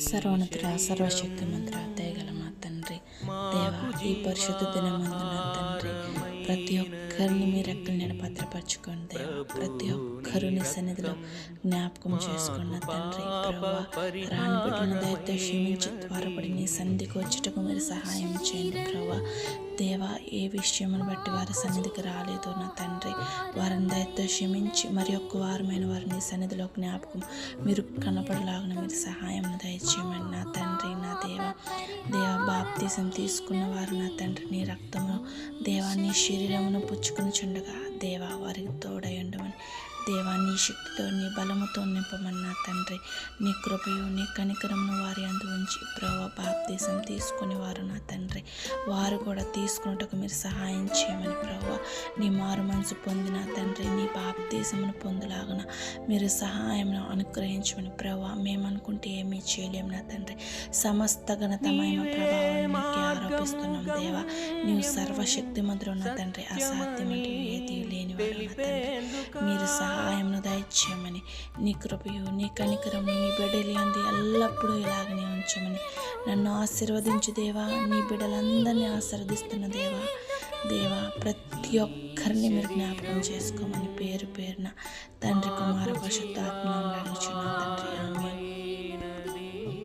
సర్వోన్నతుడా, సర్వశక్తిమంతుడా, దయగల మా తండ్రి దేవ, ఈ పరిశుద్ధ దినమందున తండ్రి ప్రతి ఒక్కరిని మీరు ఎక్కడ నేను భద్రపరచుకోండి దేవ. ప్రతి ఒక్కరిని సన్నిధిలో జ్ఞాపకం చేసుకున్న తండ్రి ప్రభువా, రాని బిడ్డలను దయతో క్షమించి త్వరపడి నీ సన్నిధికి వచ్చుటకు మీరు సహాయం చేయండి ప్రభువా. దేవా, ఏ విషయమును బట్టి వారి సన్నిధికి రాలేదు నా తండ్రి, వారిని దయతో క్షమించి మరి ఒక్క వారమైన వారిని సన్నిధిలో జ్ఞాపకం మీరు కనపడలాగిన మీరు సహాయం దయచేయమని నా తండ్రి. నా దేవ బాప్తీసం తీసుకున్న వారు నా తండ్రి నీ రక్తమును దేవా నీ శరీరమును పుచ్చుకుని చుండగా దేవా వారికి తోడై ఉండమని దేవా, నీ శక్తితో నీ బలముతో నింపమని నా తండ్రి. నీ కృపయు నీ కనికరమును వారి అందు ఉంచి ప్రభువా, బాప్తీసం తీసుకుని వారు నా తండ్రి వారు కూడా తీసుకున్నట్టుకు మీరు సహాయం చేయమని ప్రభువా, నీ మారు మనసు పొందిన తండ్రి నీ బాప్తీసమును పొందులాగన మీరు సహాయమును అనుగ్రహించమని ప్రభువా. మేము అనుకుంటే ఏమీ చేయలేము నా తండ్రి, సమస్త ఘనతమైన ప్రభావాన్ని నీకే ఆరోపిస్తున్నాం దేవా. నీవు సర్వశక్తిమంతుడు నా తండ్రి, అసాధ్యమంటూ ఏది లేనివాడు నా తండ్రి. మీరు సహాయమును దయచేయమని నీ కృపయు నీ కనికరము నీ బిడ్డలు అంది ఎల్లప్పుడూ ఇలాగనే ఉంచమని నన్ను ఆశీర్వదించు దేవా. నీ బిడ్డలందరినీ ఆశీర్వదిస్తున్న దేవా ప్రతి ఒక్కరిని మీరు జ్ఞాపకం చేసుకోమని పేరు పేరున తండ్రి కుమార పరిశుద్ధాత్మ తండ్రి ఆమేన్.